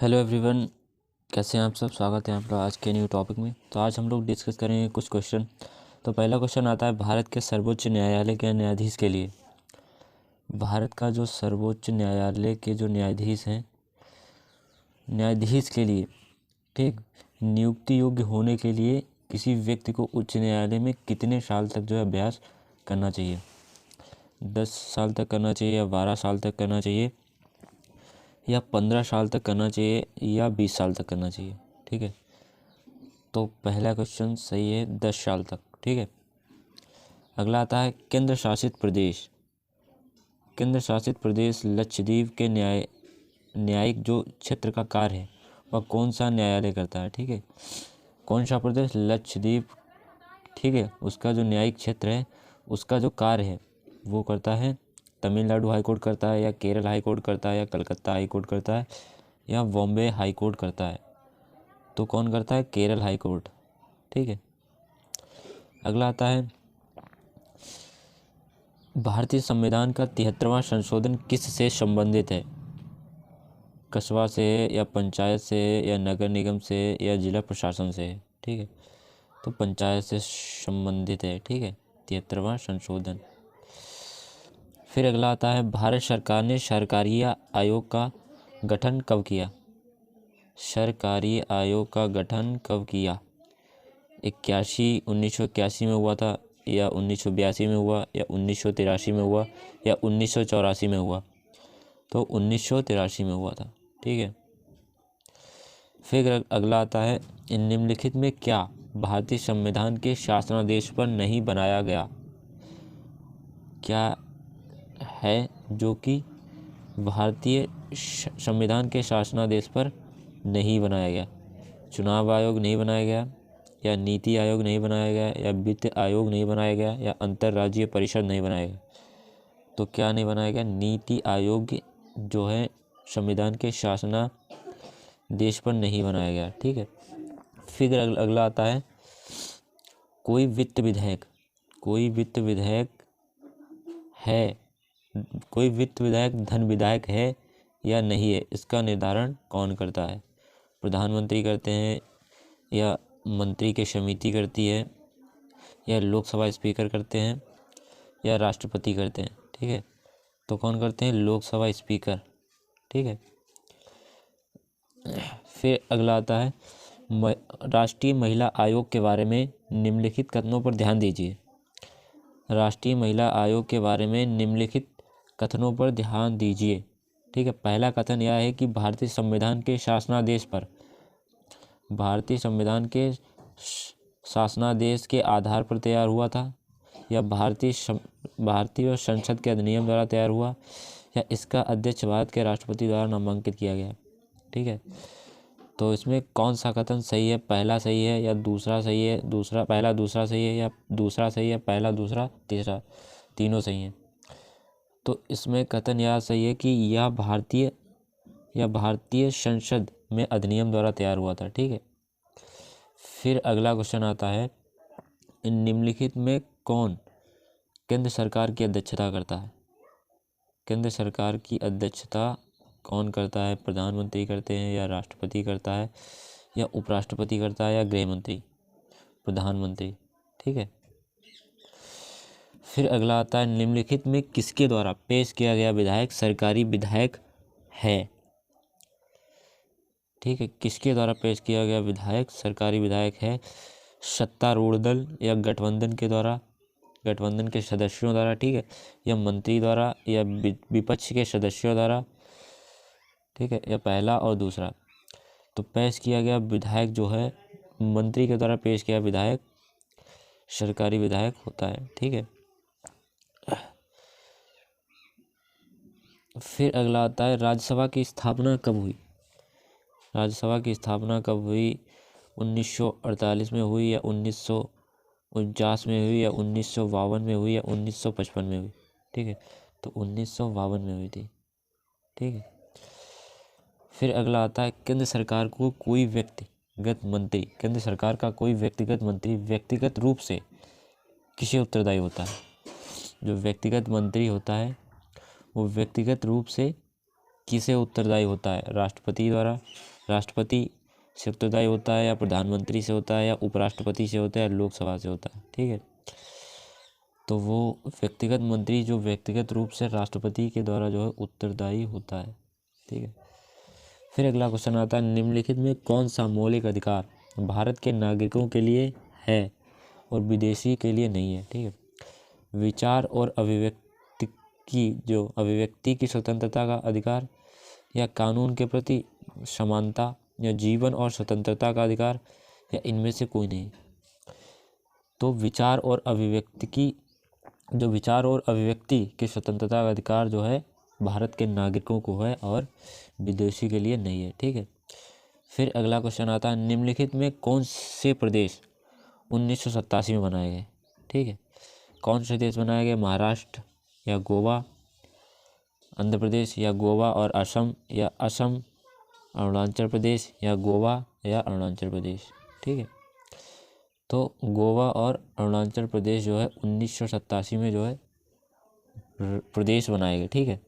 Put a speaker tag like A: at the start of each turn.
A: Hello everyone, कैसे हैं आप सब। स्वागत है आपका आज के न्यू टॉपिक में। तो आज हम लोग डिस्कस करेंगे कुछ क्वेश्चन। तो पहला क्वेश्चन आता है भारत के सर्वोच्च न्यायालय के न्यायाधीश के लिए। भारत का जो सर्वोच्च न्यायालय के जो न्यायाधीश हैं, न्यायाधीश के लिए ठीक नियुक्ति योग्य होने के लिए किसी व्यक्ति को उच्च न्यायालय में कितने साल तक जो है अभ्यास करना चाहिए। 10 साल तक करना चाहिए या 12 साल तक करना चाहिए या 15 साल तक करना चाहिए या 20 साल तक करना चाहिए। ठीक है, तो पहला क्वेश्चन सही है 10 साल तक। ठीक है, अगला आता है केंद्र शासित प्रदेश। केंद्र शासित प्रदेश लक्षद्वीप के न्यायिक जो क्षेत्र का कार्य है वह कौन सा न्यायालय करता है। ठीक है, कौन सा प्रदेश? लक्षद्वीप। ठीक है, उसका जो न्यायिक क्षेत्र है, उसका जो कार्य है वो करता है तमिलनाडु हाई कोर्ट करता है, या केरल हाई कोर्ट करता है, या कलकत्ता हाई कोर्ट करता है, या बॉम्बे हाई कोर्ट करता है। तो कौन करता है? Kerala high court. ठीक है, अगला आता है भारतीय संविधान का 73वां संशोधन किस से संबंधित है? कस्बा से, या पंचायत से, या नगर निगम से, या जिला प्रशासन से है। ठीक है, तो पंचायत से संबंधित है। ठीक है, 73वां संशोधन। फिर अगला आता है भारत सरकार ने सरकारी आयोग का गठन कब किया? सरकारी आयोग का गठन कब किया? 1981 में हुआ था, या 1982 में हुआ, या 1983 में हुआ, या 1984 में हुआ? तो 1983 में हुआ था। ठीक है, फिर अगला आता है निम्नलिखित में क्या भारतीय संविधान के शासनादेश पर नहीं बनाया गया? क्या है जो कि भारतीय संविधान के शासनादेश पर नहीं बनाया गया? चुनाव आयोग नहीं बनाया गया, या नीति आयोग नहीं बनाया गया, या वित्त आयोग नहीं बनाया गया, या अंतर्राज्यीय परिषद नहीं बनाया गया? तो क्या नहीं बनाया गया? नीति आयोग जो है संविधान के शासनादेश पर नहीं बनाया गया। ठीक है, फिर अगला आता है कोई वित्त विधेयक है, कोई वित्त विधेयक धन विधेयक है या नहीं है, इसका निर्धारण कौन करता है? प्रधानमंत्री करते हैं, या मंत्री की समिति करती है, या लोकसभा स्पीकर करते हैं, या राष्ट्रपति करते हैं? ठीक है, तो कौन करते हैं? लोकसभा स्पीकर। ठीक है, फिर अगला आता है राष्ट्रीय महिला आयोग के बारे में निम्नलिखित कथनों पर ध्यान दीजिए। राष्ट्रीय महिला आयोग के बारे में निम्नलिखित कथनों पर ध्यान दीजिए। ठीक है, पहला कथन यह है कि भारतीय संविधान के शासनादेश के आधार पर तैयार हुआ था, या भारतीय संसद के अधिनियम द्वारा तैयार हुआ, या इसका अध्यक्ष भारत के राष्ट्रपति द्वारा नामांकित किया गया। ठीक है, तो इसमें कौन सा कथन सही है? पहला सही है या दूसरा सही है? पहला दूसरा सही है, या दूसरा सही है, पहला दूसरा तीसरा, तीनों सही हैं? तो इसमें कथन यह सही है कि यह भारतीय संसद में अधिनियम द्वारा तैयार हुआ था। ठीक है, फिर अगला क्वेश्चन आता है निम्नलिखित में कौन केंद्र सरकार की अध्यक्षता करता है? केंद्र सरकार की अध्यक्षता कौन करता है? प्रधानमंत्री करते हैं, या राष्ट्रपति करता है, या उपराष्ट्रपति करता है, या गृह मंत्री? प्रधानमंत्री। ठीक है, फिर अगला आता है निम्नलिखित में किसके द्वारा पेश किया गया विधायक सरकारी विधायक है? ठीक है, किसके द्वारा पेश किया गया विधायक सरकारी विधायक है? सत्तारूढ़ दल या गठबंधन के द्वारा, गठबंधन के सदस्यों द्वारा? ठीक है, या मंत्री द्वारा, या विपक्ष के सदस्यों द्वारा? ठीक है, या पहला और दूसरा? तो पेश किया गया विधायक जो है मंत्री के द्वारा पेश किया विधायक सरकारी विधायक होता है। ठीक है, फिर अगला आता है राज्यसभा की स्थापना कब हुई? राज्यसभा की स्थापना कब हुई? 1948 में हुई, या 1949 में हुई, या 1952 में हुई, या 1955 में हुई? ठीक है, तो 1952 में हुई थी। ठीक है, फिर अगला आता है केंद्र सरकार का कोई व्यक्तिगत मंत्री व्यक्तिगत रूप से किसे उत्तरदायी होता है? जो व्यक्तिगत मंत्री होता है वो व्यक्तिगत रूप से किसे उत्तरदायी होता है? राष्ट्रपति द्वारा, राष्ट्रपति से उत्तरदायी होता है, या प्रधानमंत्री से होता है, या उपराष्ट्रपति से होता है, या लोकसभा से होता है। ठीक है, तो वो व्यक्तिगत मंत्री जो व्यक्तिगत रूप से राष्ट्रपति के द्वारा जो है उत्तरदायी होता है। ठीक है, फिर अगला क्वेश्चन आता है, निम्नलिखित में कौन सा मौलिक अधिकार भारत के नागरिकों के लिए है और विदेशी के लिए नहीं है। ठीक है, विचार और अभिव्यक्ति की स्वतंत्रता का अधिकार, या कानून के प्रति समानता, या जीवन और स्वतंत्रता का अधिकार, या इनमें से कोई नहीं। तो विचार और अभिव्यक्ति की स्वतंत्रता का अधिकार जो है भारत के नागरिकों को है और विदेशी के लिए नहीं है। ठीक है, फिर अगला क्वेश्चन आता है, निम्नलिखित में कौन से प्रदेश 1987 में बनाए गए। ठीक है, कौन से देश बनाए गए, महाराष्ट्र या गोवा, आंध्र प्रदेश या गोवा और असम, या असम, अरुणाचल प्रदेश, या गोवा या अरुणाचल प्रदेश। ठीक है, तो गोवा और अरुणाचल प्रदेश जो है 1987 में जो है प्रदेश बनाए गए। ठीक है,